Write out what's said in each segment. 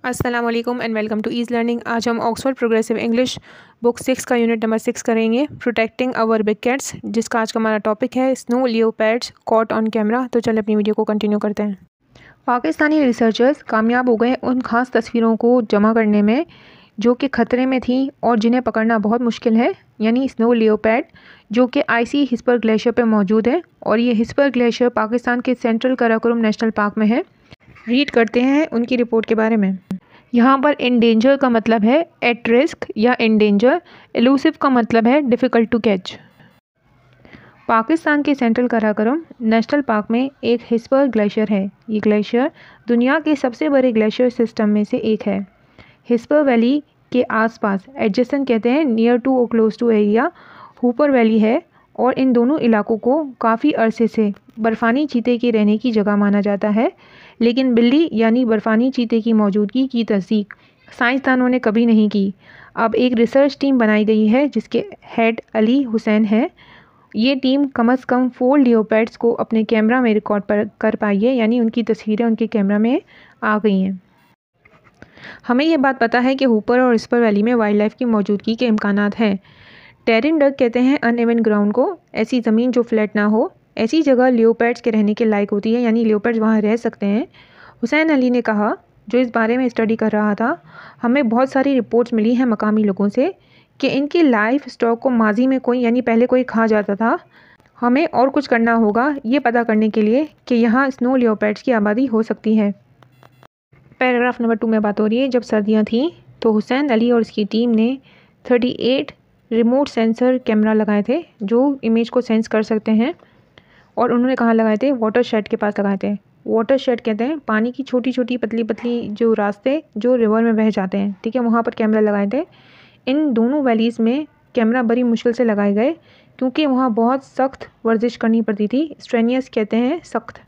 अस्सलाम वालेकुम and welcome to ease learning. आज हम ऑक्सफोर्ड प्रोग्रेसिव इंग्लिश बुक 6 का यूनिट नंबर 6 करेंगे, प्रोटेक्टिंग आवर बिग कैट्स, जिसका आज का हमारा टॉपिक है स्नो लियोपैड्स कॉट ऑन कैमरा। तो चलिए अपनी वीडियो को कंटिन्यू करते हैं। पाकिस्तानी रिसर्चर्स कामयाब हो गए उन खास तस्वीरों को जमा करने में जो कि ख़तरे में थी और जिन्हें पकड़ना बहुत मुश्किल है, यानी स्नो लियोपैड, जो कि आइसी हिस्पर ग्लेशियर पर मौजूद है। और ये हिस्पर ग्लेशियर पाकिस्तान के सेंट्रल कराकोरम नेशनल पार्क में है। रीड करते हैं उनकी रिपोर्ट के बारे में। यहाँ पर इंडेंजर का मतलब है एट रिस्क या इंडेंजर, एलूसिव का मतलब है डिफ़िकल्ट टू कैच। पाकिस्तान के सेंट्रल कराकोरम नेशनल पार्क में एक हिस्पर ग्लेशियर है। ये ग्लेशियर दुनिया के सबसे बड़े ग्लेशियर सिस्टम में से एक है। हिस्पर वैली के आसपास, एडजेसेंट कहते हैं नियर टू और क्लोज टू एरिया, हूपर वैली है और इन दोनों इलाकों को काफ़ी अरसे से बर्फ़ानी चीते के रहने की जगह माना जाता है। लेकिन बिल्ली यानी बर्फ़ानी चीते की मौजूदगी की तस्दीक साइंसदानों ने कभी नहीं की। अब एक रिसर्च टीम बनाई गई है जिसके हेड अली हुसैन है। ये टीम कम से कम 4 लियोपैड्स को अपने कैमरा में रिकॉर्ड कर पाई है, यानी उनकी तस्वीरें उनके कैमरा में आ गई हैं। हमें ये बात पता है कि हूपर और हिस्पर वैली में वाइल्ड लाइफ की मौजूदगी के इम्कानात हैं। टेरिन डक कहते हैं अनइवन ग्राउंड को, ऐसी ज़मीन जो फ्लैट ना हो। ऐसी जगह लियोपैड्स के रहने के लायक होती है, यानी लियोपैड्स वहाँ रह सकते हैं। हुसैन अली ने कहा, जो इस बारे में स्टडी कर रहा था, हमें बहुत सारी रिपोर्ट्स मिली हैं मकामी लोगों से कि इनकी लाइफ स्टॉक को माजी में कोई यानी पहले कोई खा जाता था। हमें और कुछ करना होगा ये पता करने के लिए कि यहाँ स्नो लियोपैड्स की आबादी हो सकती है। पैराग्राफ नंबर 2 में बात हो रही है, जब सर्दियाँ थीं तो हुसैन अली और उसकी टीम ने 38 रिमोट सेंसर कैमरा लगाए थे जो इमेज को सेंस कर सकते हैं। और उन्होंने कहाँ लगाए थे? वाटर शेड के पास लगाए थे। वाटर शेड कहते हैं पानी की छोटी छोटी पतली पतली जो रास्ते जो रिवर में बह जाते हैं, ठीक है, वहाँ पर कैमरा लगाए थे। इन दोनों वैलीज़ में कैमरा बड़ी मुश्किल से लगाए गए क्योंकि वहाँ बहुत सख्त वर्जिश करनी पड़ती थी। स्ट्रेनियस कहते हैं सख्त।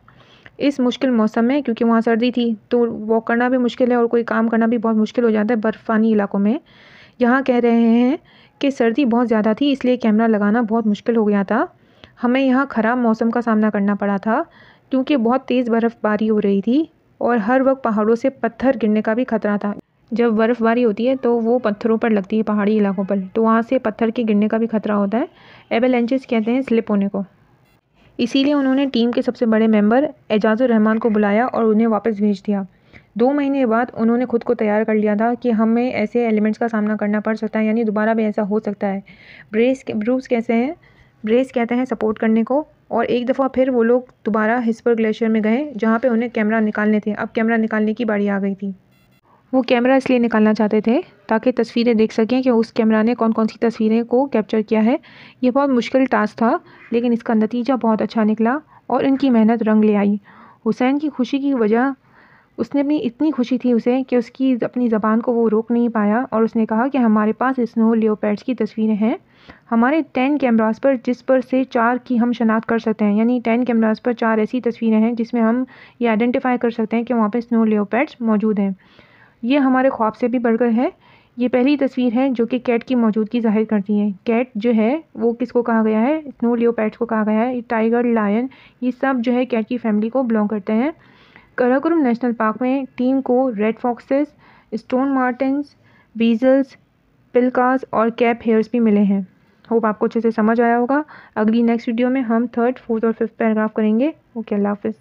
इस मुश्किल मौसम में, क्योंकि वहाँ सर्दी थी, तो वॉक करना भी मुश्किल है और कोई काम करना भी बहुत मुश्किल हो जाता है बर्फ़ानी इलाकों में। यहाँ कह रहे हैं कि सर्दी बहुत ज़्यादा थी, इसलिए कैमरा लगाना बहुत मुश्किल हो गया था। हमें यहाँ ख़राब मौसम का सामना करना पड़ा था क्योंकि बहुत तेज़ बर्फ़बारी हो रही थी और हर वक्त पहाड़ों से पत्थर गिरने का भी खतरा था। जब बर्फ़बारी होती है तो वो पत्थरों पर लगती है, पहाड़ी इलाकों पर, तो वहाँ से पत्थर के गिरने का भी खतरा होता है। एवलांचेस कहते हैं स्लिप होने को। इसीलिए उन्होंने टीम के सबसे बड़े मेंबर एजाज़ुर रहमान को बुलाया और उन्हें वापस भेज दिया। 2 महीने बाद उन्होंने खुद को तैयार कर लिया था कि हमें ऐसे एलिमेंट्स का सामना करना पड़ सकता है, यानी दोबारा भी ऐसा हो सकता है। ब्रेस कहते हैं सपोर्ट करने को। और एक दफ़ा फिर वो लोग दोबारा हिस्पर ग्लेशियर में गए जहाँ पे उन्हें कैमरा निकालने थे। अब कैमरा निकालने की बारी आ गई थी। वो कैमरा इसलिए निकालना चाहते थे ताकि तस्वीरें देख सकें कि उस कैमरा ने कौन कौन सी तस्वीरें को कैप्चर किया है। ये बहुत मुश्किल टास्क था, लेकिन इसका नतीजा बहुत अच्छा निकला और इनकी मेहनत रंग ले आई। हुसैन की खुशी की वजह, उसने अपनी इतनी खुशी थी उसे कि उसकी अपनी ज़बान को वो रोक नहीं पाया और उसने कहा कि हमारे पास स्नो लियोपैड्स की तस्वीरें हैं हमारे 10 कैमरास पर, जिस पर से 4 की हम शनाख्त कर सकते हैं। यानी 10 कैमरास पर 4 ऐसी तस्वीरें हैं जिसमें हम ये आइडेंटिफाई कर सकते हैं कि वहाँ पे स्नो लियोपैड्स मौजूद हैं। ये हमारे ख्वाब से भी बढ़कर है। ये पहली तस्वीर है जो कि कैट की मौजूदगी ज़ाहिर करती है। कैट जो है वो किसको कहा गया है? स्नो लियोपैड्स को कहा गया है। टाइगर, लायन, ये सब जो है कैट की फैमिली को बिलोंग करते हैं। कराकोरम नेशनल पार्क में टीम को red foxes, stone martens, weasels, pikas और कैप हेयर्स भी मिले हैं। होप आपको अच्छे से समझ आया होगा। अगली नेक्स्ट वीडियो में हम 3rd, 4th और 5th पैराग्राफ करेंगे। ओके, अल्लाह हाफ़िज़।